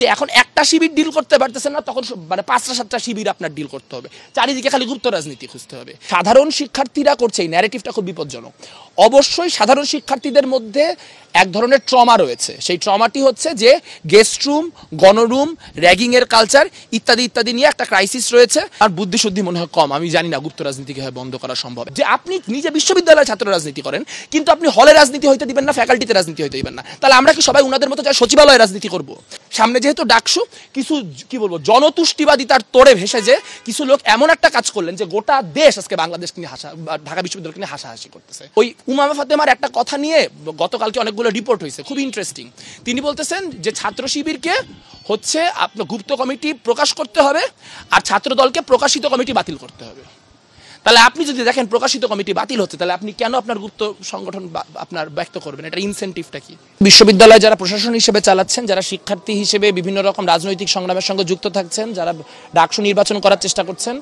আপনি এখন একটা শিবির ডিল করতে পারতেছেন না, তখন মানে ৫টা ৭টা শিবির আপনার ডিল করতে হবে, চারিদিকে খালি গুপ্ত রাজনীতি খুঁজতে হবে। সাধারণ শিক্ষার্থীরা করছে এই ন্যারেটিভটা খুব বিপজ্জনক। অবশ্যই সাধারণ শিক্ষার্থীদের মধ্যে এক ধরনের ট্রমা রয়েছে, সেই ট্রমাটি হচ্ছে যে গেস্ট রুম, গণরুম, র্যাগিংয়ের কালচার ইত্যাদি ইত্যাদি নিয়ে একটা ক্রাইসিস রয়েছে। আর বুদ্ধিশুদ্ধি মনে হয় কম, আমি জানি না গুপ্ত রাজনীতি কিভাবে বন্ধ করা সম্ভব। যে আপনি নিজে বিশ্ববিদ্যালয়ের ছাত্র রাজনীতি করেন, কিন্তু আপনি হলে রাজনীতি হইতে দিবেন না, ফ্যাকাল্টিতে রাজনীতি হইতে দিবেন না, তাহলে আমরা কি সবাই উনাদের মতো যা সচিবালয়ে রাজনীতি করব? সামনে যেহেতু ডাকসু, কিছু কি বলবো জনতুষ্টিবাদিতার তোড়ে ভেসে যে কিছু লোক এমন একটা কাজ করলেন যে গোটা দেশ আজকে বাংলাদেশকে নিয়ে ঢাকা বিশ্ববিদ্যালয়কে নিয়ে হাসাহাসি করতেছে। ওই উমামা ফাতেমার একটা কথা নিয়ে গতকালকে অনেকগুলো রিপোর্ট হয়েছে, খুব ইন্টারেস্টিং। তিনি বলতেছেন যে ছাত্র শিবিরকে হচ্ছে আপনার গুপ্ত কমিটি প্রকাশ করতে হবে আর ছাত্র দলকে প্রকাশিত কমিটি বাতিল করতে হবে। তাহলে আপনি যদি দেখেন প্রকাশিত কমিটি বাতিল হচ্ছে, তাহলে আপনি কেন আপনার গুপ্ত সংগঠন আপনার ব্যক্ত করবেন? এটা ইনসেন্টিভটা কি? বিশ্ববিদ্যালয়ে যারা প্রশাসন হিসেবে চালাচ্ছেন, যারা শিক্ষার্থী হিসেবে বিভিন্ন রকম রাজনৈতিক সংগ্রামের সঙ্গে যুক্ত থাকছেন, যারা ডাকসু নির্বাচন করার চেষ্টা করছেন,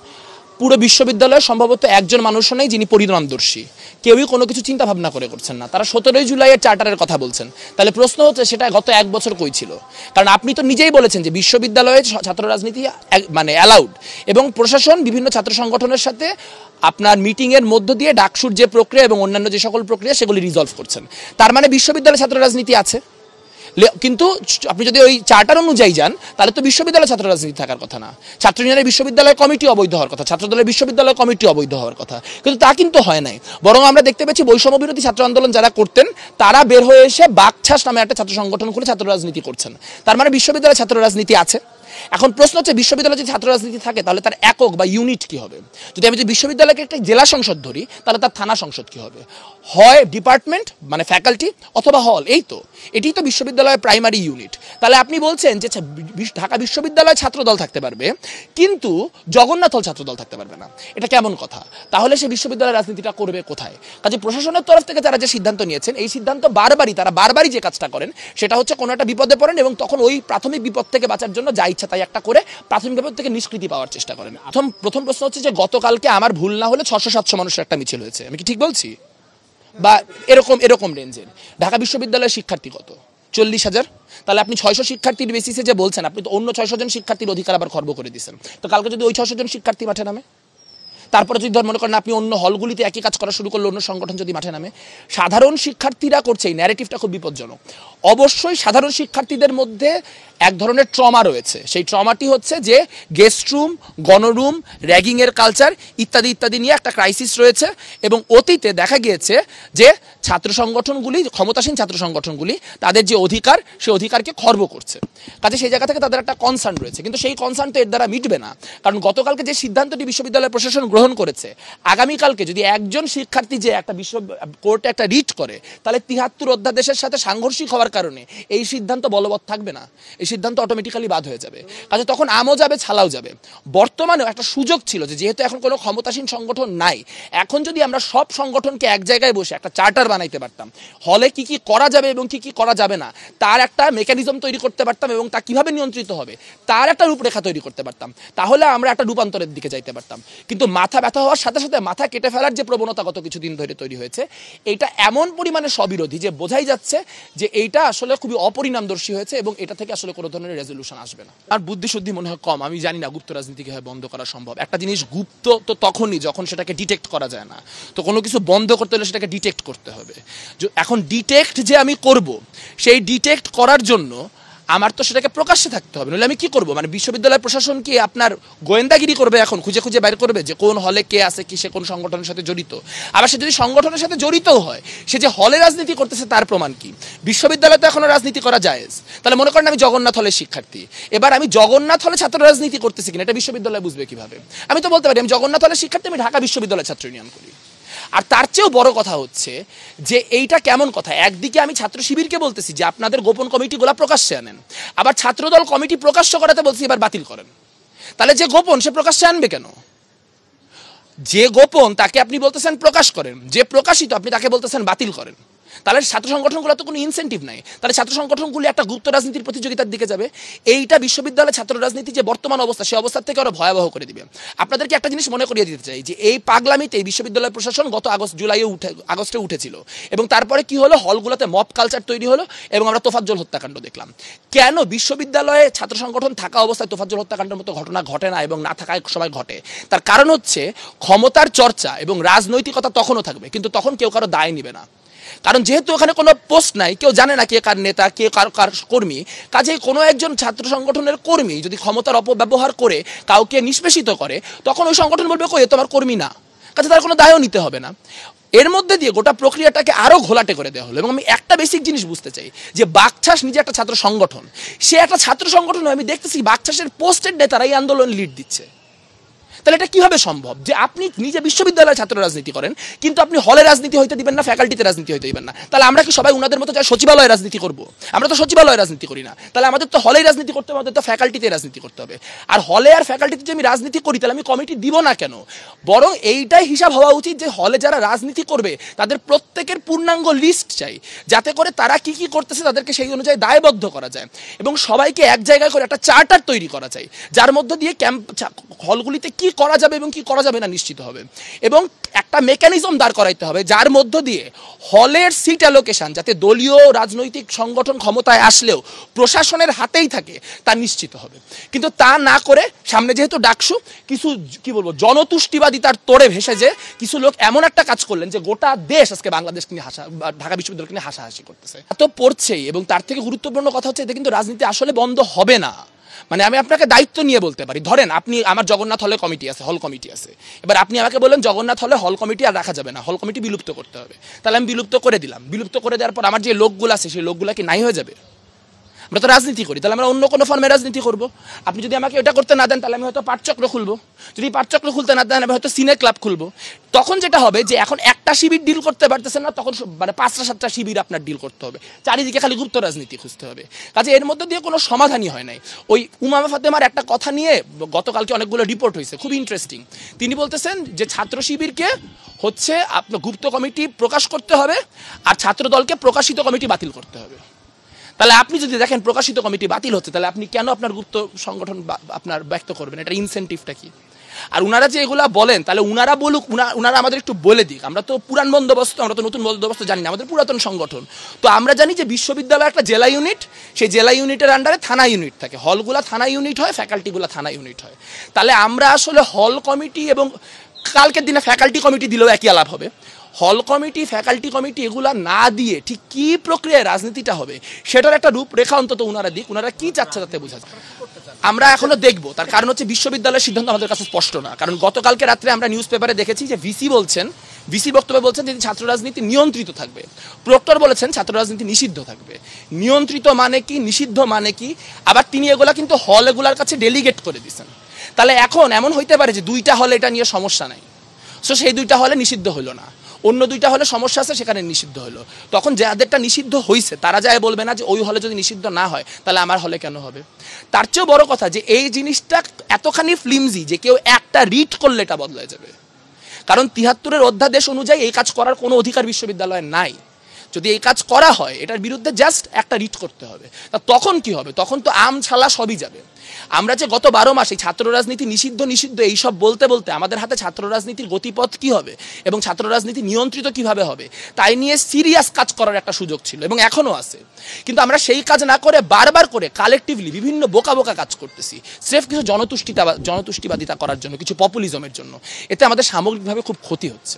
পুরো বিশ্ববিদ্যালয়ে সম্ভবত একজন মানুষও নেই যিনি পরিণামদর্শী। কেউই কোনো কিছু চিন্তা ভাবনা করে করছেন না। তারা 17ই জুলাইয়ের চার্টারের কথা বলছেন। তাহলে প্রশ্ন হচ্ছে সেটা গত 1 বছর কই ছিল? কারণ আপনি তো নিজেই বলেছেন যে বিশ্ববিদ্যালয়ে ছাত্র রাজনীতি মানে অ্যালাউড, এবং প্রশাসন বিভিন্ন ছাত্র সংগঠনের সাথে আপনার মিটিংয়ের মধ্য দিয়ে ডাকসুর যে প্রক্রিয়া এবং অন্যান্য যে সকল প্রক্রিয়া সেগুলি রিজলভ করছেন। তার মানে বিশ্ববিদ্যালয়ে ছাত্র রাজনীতি আছে, কিন্তু আপনি যদি ওই চার্টার অনুযায়ী যান তাহলে তো বিশ্ববিদ্যালয়ে ছাত্র রাজনীতি থাকার কথা না। ছাত্র ইউনিয়নের বিশ্ববিদ্যালয় কমিটি অবৈধ হওয়ার কথা, ছাত্রদলের বিশ্ববিদ্যালয় কমিটি অবৈধ হওয়ার কথা, কিন্তু তা কিন্তু হয় নাই। বরং আমরা দেখতে পেয়েছি বৈষম্য বিরোধী ছাত্র আন্দোলন যারা করতেন তারা বের হয়ে এসে বাকছাস নামে একটা ছাত্র সংগঠন খুলে ছাত্র রাজনীতি করছেন। তার মানে বিশ্ববিদ্যালয়ে ছাত্র রাজনীতি আছে। এখন প্রশ্ন হচ্ছে বিশ্ববিদ্যালয়ে যদি ছাত্র রাজনীতি থাকে তাহলে তার একক বা ইউনিট কি হবে? যদি আমি যদি বিশ্ববিদ্যালয়কে একটা জেলা সংসদ ধরি তাহলে তার থানা সংসদ কি হবে? হয় ডিপার্টমেন্ট মানে ফ্যাকাল্টি অথবা হল, এই তো এটাই তো বিশ্ববিদ্যালয়ের প্রাইমারি ইউনিট। তাহলে আপনি বলছেন যে ঢাকা বিশ্ববিদ্যালয়ে ছাত্রদল থাকতে পারবে কিন্তু জগন্নাথ হল ছাত্রদল থাকতে পারবে না, এটা কেমন কথা? তাহলে সে বিশ্ববিদ্যালয়ের রাজনীতিটা করবে কোথায়? কাজে প্রশাসনের তরফ থেকে তারা যে সিদ্ধান্ত নিয়েছেন, এই সিদ্ধান্ত বারবারই যে কাজটা করেন সেটা হচ্ছে কোনো একটা বিপদে পড়েন এবং তখন ওই প্রাথমিক বিপদ থেকে বাঁচার জন্য যা ইচ্ছা তাই একটা করে প্রাথমিক বিপদ থেকে নিষ্কৃতি পাওয়ার চেষ্টা করেন। প্রথম প্রশ্ন হচ্ছে যে গতকালকে আমার ভুল না হলে 600-700 মানুষের একটা মিছিল হয়েছে, আমি কি ঠিক বলছি? বা এরকম রেঞ্জের। ঢাকা বিশ্ববিদ্যালয়ের শিক্ষার্থী কত? 40,000। তাহলে আপনি 600 শিক্ষার্থীর বেসিসে যে বলছেন, আপনি তো অন্য 600 জন শিক্ষার্থীর অধিকার আবার খর্ব করে দিচ্ছেন। তো কালকে যদি ওই 600 জন শিক্ষার্থী মাঠে নামে, তারপরে যদি মনে করেন আপনি অন্য হলগুলিতে একই কাজ করা শুরু করলে অন্য সংগঠন যদি মাঠে নামে, সাধারণ শিক্ষার্থীরা করছে এই ন্যারেটিভটা খুব বিপজ্জনক। অবশ্যই সাধারণ শিক্ষার্থীদের মধ্যে এক ধরনের ট্রমা রয়েছে, সেই ট্রমাটি হচ্ছে যে গেস্ট রুম, গণরুম, র্যাগিংয়ের কালচার ইত্যাদি ইত্যাদি নিয়ে একটা ক্রাইসিস রয়েছে। এবং অতীতে দেখা গিয়েছে যে ছাত্র সংগঠনগুলি, ক্ষমতাসীন ছাত্র সংগঠনগুলি তাদের যে অধিকার সেই অধিকারকে খর্ব করছে। কাজে সেই জায়গা থেকে তাদের একটা কনসার্ন রয়েছে, কিন্তু সেই কনসার্ন তো এর দ্বারা মিটবে না। কারণ গতকালকে যে সিদ্ধান্তটি বিশ্ববিদ্যালয় প্রশাসন গ্রহণ করেছে, আগামীকালকে যদি একজন শিক্ষার্থী যে একটা কোর্টে একটা রিট করে, তাহলে 73 অধ্যাদেশের সাথে সাংঘর্ষিক হওয়ার কারণে এই সিদ্ধান্ত বলবৎ থাকবে না, এই সিদ্ধান্ত অটোমেটিক্যালি বাদ হয়ে যাবে। কাজে তখন আমও যাবে, ছালাও যাবে। বর্তমানেও একটা সুযোগ ছিল যে যেহেতু এখন কোনো ক্ষমতাসীন সংগঠন নাই, এখন যদি আমরা সব সংগঠনকে এক জায়গায় বসে একটা চার্টার বানাইতে পারতাম, হলে কি কি করা যাবে এবং কি কি করা যাবে না তার একটা মেকানিজম তৈরি করতে পারতাম এবং তা কিভাবে নিয়ন্ত্রিত হবে তার একটা রূপরেখা তৈরি করতে পারতাম, তাহলে আমরা একটা রূপান্তরের দিকে যাইতে পারতাম। কিন্তু মাথা ব্যথা হওয়ার সাথে সাথে মাথা কেটে ফেলার যে প্রবণতা গত কিছুদিন ধরে তৈরি হয়েছে, এটা এমন পরিমাণে স্ববিরোধী যে বোঝাই যাচ্ছে যে এইটা আসলে খুবই অপরিণামদর্শী হয়েছে এবং এটা থেকে আসলে কোনো ধরনের রেজলিউশন আসবে না। আর বুদ্ধিশুদ্ধি মনে হয় কম, আমি জানি না গুপ্ত রাজনীতি কিভাবে বন্ধ করা সম্ভব। একটা জিনিস গুপ্ত তো তখনই যখন সেটাকে ডিটেক্ট করা যায় না, তো কোনো কিছু বন্ধ করতে হলে সেটাকে ডিটেক্ট করতে হবে। এখন ডিটেক্ট যে আমি করব, সেই ডিটেক্ট করার জন্য আমার তো সেটাকে প্রকাশ্যে থাকতে হবে, নইলে আমি কি করব? মানে বিশ্ববিদ্যালয় প্রশাসন কি আপনার গোয়েন্দাগিরি করবে এখন, খুঁজে খুঁজে বাইর করবে যে কোন হলে কে আছে, কি সে কোন সংগঠনের সাথে জড়িত? আবার সে যদি সংগঠনের সাথে জড়িতও হয়, সে যে হলে রাজনীতি করতেছে তার প্রমাণ কি? বিশ্ববিদ্যালয়ে তো এখনো রাজনীতি করা জায়েজ। তাহলে মনে করেন আমি জগন্নাথ হলের শিক্ষার্থী, এবার আমি জগন্নাথ হলে ছাত্র রাজনীতি করতেছি কিনা এটা বিশ্ববিদ্যালয় বুঝবে কিভাবে? আমি তো বলতে পারি আমি জগন্নাথ হলের শিক্ষার্থী, আমি ঢাকা বিশ্ববিদ্যালয় ছাত্র ইউনিয়ন করি। আর তার চেয়েও বড় কথা হচ্ছে যে এইটা কেমন কথা, একদিকে আমি ছাত্র শিবিরকে বলতেছি যে আপনাদের গোপন কমিটিগুলো প্রকাশ্যে আনেন, আবার ছাত্রদল কমিটি প্রকাশ্য করাতে বলছি এবার বাতিল করেন। তাহলে যে গোপন সে প্রকাশ্যে আনবে কেন? যে গোপন তাকে আপনি বলতেছেন প্রকাশ করেন, যে প্রকাশিত আপনি তাকে বলতেছেন বাতিল করেন। তাহলে ছাত্র সংগঠনগুলো তো কোনো ইনসেন্টিভ নাই, তাহলে ছাত্র সংগঠনগুলি একটা গুপ্ত রাজনীতির প্রতিযোগিতার দিকে যাবে। এইটা বিশ্ববিদ্যালয়ের ছাত্র রাজনীতি যে বর্তমান অবস্থা, সেই অবস্থার থেকে আরো ভয়াবহ করে দিবে। আপনাদেরকে একটা জিনিস মনে করিয়ে দিতে চাই যে এই পাগলামিতে এই বিশ্ববিদ্যালয় প্রশাসন গত আগস্টে উঠেছিল, এবং তারপরে কি হলো, হলগুলোতে মব কালচার তৈরি হলো এবং আমরা তোফাজ্জল হত্যাকাণ্ড দেখলাম। কেন বিশ্ববিদ্যালয়ে ছাত্র সংগঠন থাকা অবস্থায় তোফাজ্জল হত্যাকাণ্ডের মতো ঘটনা ঘটে না এবং না থাকায় সময় ঘটে? তার কারণ হচ্ছে ক্ষমতার চর্চা এবং রাজনৈতিকতা তখনও থাকবে, কিন্তু তখন কেউ কারো দায় নিবে না। কারণ যেহেতু ওখানে কোনো পোস্ট নাই, কেউ জানে না কে কার নেতা, কে কার কর্মী, কাজেই কোনো একজন ছাত্র সংগঠনের কর্মী যদি ক্ষমতার অপব্যবহার করে কাউকে নিষ্পেষিত করে, তখন ওই সংগঠন বলবে কই, তোমার কর্মী না, কাজে তার কোনো দায়ও নিতে হবে না। এর মধ্যে দিয়ে গোটা প্রক্রিয়াটাকে আরো ঘোলাটে করে দেওয়া হলো। এবং আমি একটা বেসিক জিনিস বুঝতে চাই যে বাকছাস নিজে একটা ছাত্র সংগঠন, সে একটা ছাত্র সংগঠন, আমি দেখতেছি বাকছাসের পোস্টেড নেতারা এই আন্দোলন লিড দিচ্ছে। তাহলে এটা কিভাবে সম্ভব যে আপনি নিজে বিশ্ববিদ্যালয়ে ছাত্র রাজনীতি করেন, কিন্তু আপনি হলে রাজনীতি হইতে দিবেন না, ফ্যাকাল্টিতে রাজনীতি হইতে দিবেন না? তাহলে আমরা কি সবাই উনাদের মতো যাই সচিবালয়ে রাজনীতি করব? আমরা তো সচিবালয়ে রাজনীতি করি না। তাহলে আমাদের তো হলেই রাজনীতি করতে হবে, আমাদের তো ফ্যাকাল্টিতে রাজনীতি করতে হবে। আর হলে আর ফ্যাকাল্টিতে যদি আমি রাজনীতি করি, তাহলে আমি কমিটি দিব না কেন? বরং এইটাই হিসাব হওয়া উচিত যে হলে যারা রাজনীতি করবে তাদের প্রত্যেকের পূর্ণাঙ্গ লিস্ট চাই, যাতে করে তারা কি কি করতেছে তাদেরকে সেই অনুযায়ী দায়বদ্ধ করা যায়, এবং সবাইকে এক জায়গায় করে একটা চার্টার তৈরি করা যায়, যার মধ্য দিয়ে হলগুলিতে কি করা যাবে এবং কি করা যাবে না নিশ্চিত হবে। এবং একটা মেকানিজম দাঁড় করাইতে হবে যার মধ্য দিয়ে হলের সিট অ্যালোকেশন যাতে দলীয় রাজনৈতিক সংগঠন ক্ষমতায় আসলেও প্রশাসনের হাতেই থাকে তা নিশ্চিত হবে। কিন্তু তা না করে সামনে যেহেতু ডাকসু, কিছু কি বলবো জনতুষ্টিবাদিতার তোড়ে ভেসে যে কিছু লোক এমন একটা কাজ করলেন যে গোটা দেশ আজকে বাংলাদেশ নিয়ে ঢাকা বিশ্ববিদ্যালয় নিয়ে হাসাহাসি করতেছে। এত পড়ছেই, এবং তার থেকে গুরুত্বপূর্ণ কথা হচ্ছে এতে কিন্তু রাজনীতি আসলে বন্ধ হবে না। মানে আমি আপনাকে দায়িত্ব নিয়ে বলতে পারি, ধরেন আপনি, আমার জগন্নাথ হলে কমিটি আছে, হল কমিটি আছে, এবার আপনি আমাকে বলেন জগন্নাথ হলে হল কমিটি আর রাখা যাবে না, হল কমিটি বিলুপ্ত করতে হবে। তাহলে আমি বিলুপ্ত করে দিলাম, বিলুপ্ত করে দেওয়ার পর আমার যে লোকগুলো আছে সেই লোকগুলো কি নাই হয়ে যাবে? আমরা তো রাজনীতি করি, তাহলে আমরা অন্য কোনো ফর্মে রাজনীতি করবো। আপনি যদি আমাকে এটা করতে না দেন, তাহলে আমি হয়তো পাঠচক্র খুলবো, যদি পাঠচক্র খুলতে না দেন আমি হয়তো সিনে ক্লাব খুলবো। তখন যেটা হবে যে এখন একটা শিবির ডিল করতে পারতেছেন না, তখন মানে 5টা 7টা শিবির আপনার ডিল করতে হবে, চারিদিকে খালি গুপ্ত রাজনীতি খুঁজতে হবে। কাজে এর মধ্যে দিয়ে কোনো সমাধানই হয় নাই। ওই উমামা ফাতেমার একটা কথা নিয়ে গতকালকে অনেকগুলো রিপোর্ট হয়েছে, খুব ইন্টারেস্টিং। তিনি বলতেছেন যে ছাত্র শিবিরকে হচ্ছে আপনার গুপ্ত কমিটি প্রকাশ করতে হবে, আর ছাত্র দলকে প্রকাশিত কমিটি বাতিল করতে হবে। তাহলে আপনি যদি দেখেন প্রকাশিত কমিটি বাতিল হচ্ছে, তাহলে আপনি কেন আপনার গুপ্ত সংগঠন আপনার ব্যক্ত করবেন? এটা ইনসেন্টিভটা কি? আর উনারা যে এগুলা বলেন, তাহলে উনারা বলুক, উনারা আমাদের একটু বলে দিক। আমরা তো পুরান বন্দোবস্ত, আমরা তো নতুন বন্দোবস্ত জানি না, আমাদের পুরাতন সংগঠন। তো আমরা জানি যে বিশ্ববিদ্যালয় একটা জেলা ইউনিট, সেই জেলা ইউনিটের আন্ডারে থানা ইউনিট থাকে, হলগুলা থানা ইউনিট হয়, ফ্যাকাল্টিগুলা থানা ইউনিট হয়। তাহলে আমরা আসলে হল কমিটি এবং কালকের দিনে ফ্যাকাল্টি কমিটি দিলেও একই আলাপ হবে। হল কমিটি, ফ্যাকাল্টি কমিটি এগুলা না দিয়ে ঠিক কী প্রক্রিয়ায় রাজনীতিটা হবে সেটার একটা রূপরেখা অন্তত উনারা দিক। উনারা কি চাচ্ছে তাতে বোঝা যায়। আমরা এখনো দেখবো, তার কারণ হচ্ছে বিশ্ববিদ্যালয়ের সিদ্ধান্ত আমাদের কাছে স্পষ্ট না। কারণ গতকালকে রাত্রে আমরা নিউজ পেপারে দেখেছি যে ভিসি বক্তব্যে বলছেন যে ছাত্র রাজনীতি নিয়ন্ত্রিত থাকবে, প্রক্টর বলেছেন ছাত্র রাজনীতি নিষিদ্ধ থাকবে। নিয়ন্ত্রিত মানে কি, নিষিদ্ধ মানে কি? আবার তিনি এগুলা কিন্তু হল এগুলার কাছে ডেলিগেট করে দিচ্ছেন। তাহলে এখন এমন হইতে পারে যে 2টা হলে এটা নিয়ে সমস্যা নাই, সো সেই 2টা হলে নিষিদ্ধ হলো না, অন্য 2টা হলে সমস্যা আছে সেখানে নিষিদ্ধ হলো। তখন যাদেরটা নিষিদ্ধ হয়েছে তারা যায় বলবে না যে ওই হলে যদি নিষিদ্ধ না হয় তাহলে আমার হলে কেন হবে? তার চেয়েও বড় কথা যে এই জিনিসটা এতখানি ফ্লিমজি যে কেউ একটা রিট করলে এটা বদলে যাবে। কারণ 73-এর অধ্যাদেশ অনুযায়ী এই কাজ করার কোনো অধিকার বিশ্ববিদ্যালয়ে নাই। যদি এই কাজ করা হয় এটার বিরুদ্ধে জাস্ট একটা রিট করতে হবে। তা তখন কি হবে? তখন তো আম ছালা সবই যাবে। আমরা যে গত 12 মাসে ছাত্র রাজনীতি নিষিদ্ধ এইসব বলতে বলতে আমাদের হাতে ছাত্র রাজনীতির গতিপথ কি হবে এবং ছাত্র রাজনীতি নিয়ন্ত্রিত কিভাবে হবে তাই নিয়ে সিরিয়াস কাজ করার একটা সুযোগ ছিল এবং এখনো আছে। কিন্তু আমরা সেই কাজ না করে বারবার করে কালেকটিভলি বিভিন্ন বোকা বোকা কাজ করতেছি, স্রেফ কিছু জনতুষ্টিবাদিতা করার জন্য, কিছু পপুলিজমের জন্য। এতে আমাদের সামগ্রিকভাবে খুব ক্ষতি হচ্ছে।